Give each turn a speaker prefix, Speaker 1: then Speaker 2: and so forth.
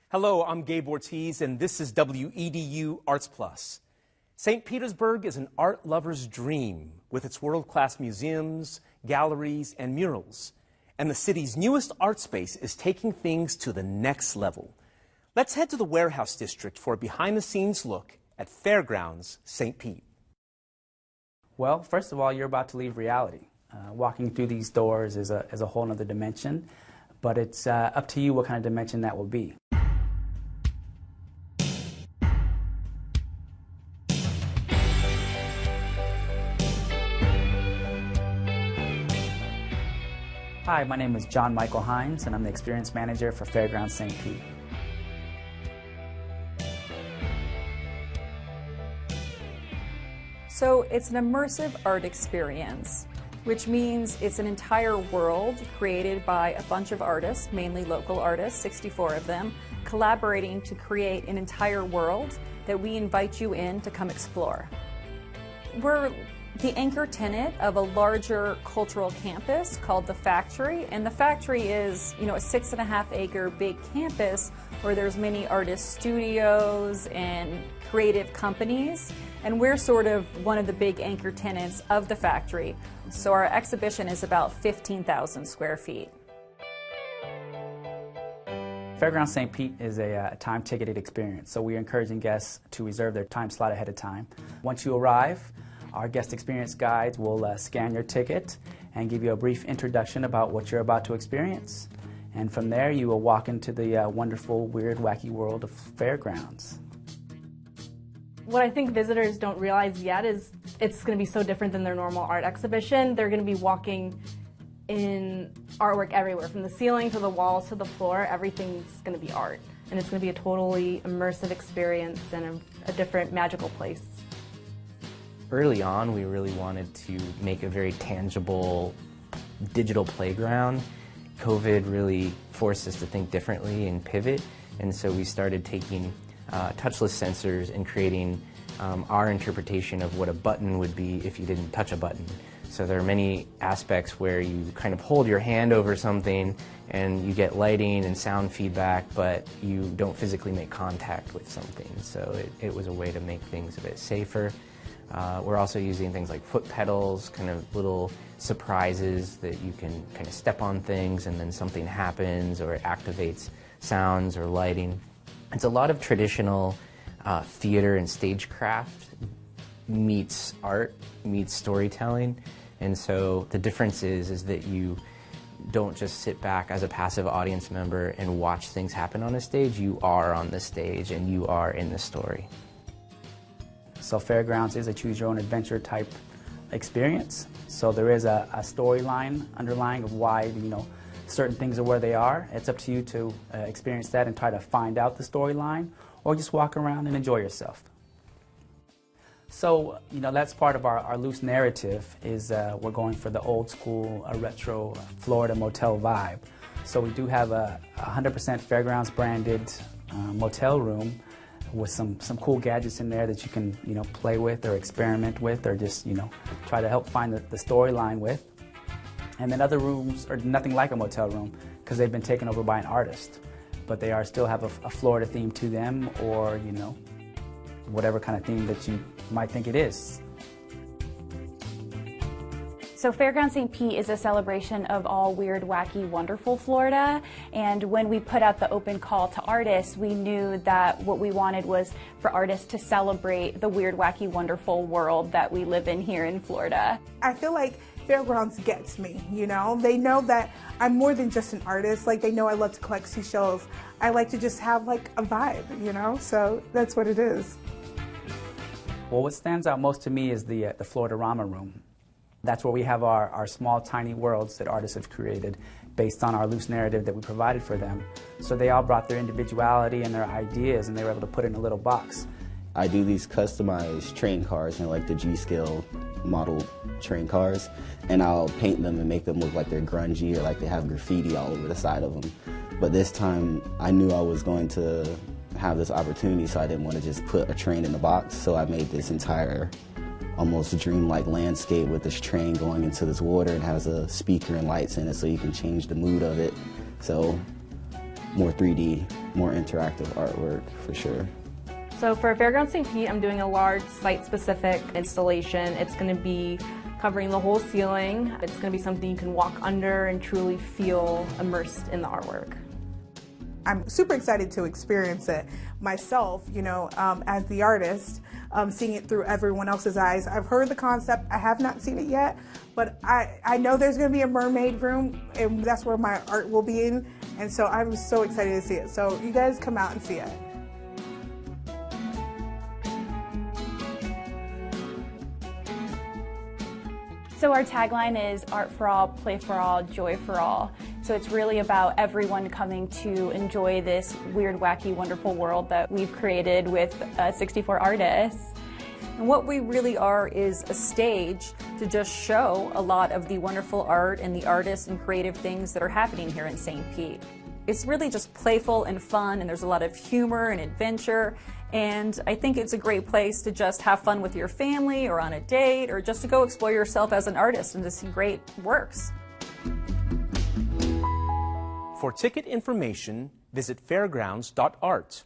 Speaker 1: Hello, I'm Gabe Ortiz, and this is WEDU Arts Plus. St. Petersburg is an art lover's dream with its world-class museums, galleries, and murals. And the city's newest art space is taking things to the next level. Let's head to the Warehouse District for a behind-the-scenes look at Fairgrounds St. Pete.
Speaker 2: Well, first of all, you're about to leave reality. Walking through these doors is a whole other dimension, but it's up to you what kind of dimension that will be. Hi, my name is John Michael Hines, and I'm the Experience Manager for Fairgrounds St. Pete.
Speaker 3: So it's an immersive art experience, which means it's an entire world created by a bunch of artists, mainly local artists, 64 of them, collaborating to create an entire world that we invite you in to come explore. We're the anchor tenant of a larger cultural campus called The Factory, and The Factory is, a 6.5-acre big campus where there's many artist studios and creative companies, and we're sort of one of the big anchor tenants of The Factory. So our exhibition is about 15,000 square feet.
Speaker 2: Fairgrounds St. Pete is a time-ticketed experience, so we're encouraging guests to reserve their time slot ahead of time. Once you arrive, our guest experience guides will scan your ticket and give you a brief introduction about what you're about to experience. And from there, you will walk into the wonderful, weird, wacky world of Fairgrounds.
Speaker 4: What I think visitors don't realize yet is it's going to be so different than their normal art exhibition. They're going to be walking in artwork everywhere, from the ceiling to the walls to the floor. Everything's going to be art. And it's going to be a totally immersive experience and a different magical place.
Speaker 5: Early on, we really wanted to make a very tangible digital playground. COVID really forced us to think differently and pivot, and so we started taking touchless sensors and creating our interpretation of what a button would be if you didn't touch a button. So there are many aspects where you kind of hold your hand over something and you get lighting and sound feedback, but you don't physically make contact with something. So it was a way to make things a bit safer. We're also using things like foot pedals, kind of little surprises that you can kind of step on things and then something happens or it activates sounds or lighting. It's a lot of traditional theater and stagecraft meets art, meets storytelling. And so the difference is that you don't just sit back as a passive audience member and watch things happen on a stage. You are on the stage and you are in the story.
Speaker 2: So Fairgrounds is a choose-your-own-adventure type experience. So there is a storyline underlying of why certain things are where they are. It's up to you to experience that and try to find out the storyline, or just walk around and enjoy yourself. So that's part of our loose narrative. Is we're going for the old school, retro Florida motel vibe. So we do have a 100% Fairgrounds branded motel room with some cool gadgets in there that you can play with or experiment with or just try to help find the storyline with. And then other rooms are nothing like a motel room because they've been taken over by an artist, but they still have a Florida theme to them, or whatever kind of theme that you might think it is.
Speaker 6: So Fairgrounds St. Pete is a celebration of all weird, wacky, wonderful Florida. And when we put out the open call to artists, we knew that what we wanted was for artists to celebrate the weird, wacky, wonderful world that we live in here in Florida.
Speaker 7: I feel like Fairgrounds gets me, They know that I'm more than just an artist. Like, they know I love to collect seashells. I like to just have, like, a vibe, So that's what it is.
Speaker 2: Well, what stands out most to me is the Florida-Rama room. That's where we have our small, tiny worlds that artists have created based on our loose narrative that we provided for them. So they all brought their individuality and their ideas, and they were able to put it in a little box.
Speaker 8: I do these customized train cars, like the G-scale model train cars, and I'll paint them and make them look like they're grungy or like they have graffiti all over the side of them. But this time, I knew I was going to have this opportunity, so I didn't want to just put a train in a box, so I made this entire almost dreamlike landscape with this train going into this water and has a speaker and lights in it so you can change the mood of it. So more 3D, more interactive artwork for sure.
Speaker 4: So for Fairgrounds St. Pete, I'm doing a large site-specific installation. It's going to be covering the whole ceiling. It's going to be something you can walk under and truly feel immersed in the artwork.
Speaker 7: I'm super excited to experience it myself, you know, as the artist, seeing it through everyone else's eyes. I've heard the concept, I have not seen it yet, but I know there's going to be a mermaid room, and that's where my art will be in, and so I'm so excited to see it. So you guys come out and see it.
Speaker 6: So our tagline is art for all, play for all, joy for all. So it's really about everyone coming to enjoy this weird, wacky, wonderful world that we've created with 64 artists.
Speaker 3: And what we really are is a stage to just show a lot of the wonderful art and the artists and creative things that are happening here in St. Pete. It's really just playful and fun, and there's a lot of humor and adventure, and I think it's a great place to just have fun with your family or on a date, or just to go explore yourself as an artist and to see great works.
Speaker 1: For ticket information, visit fairgrounds.art.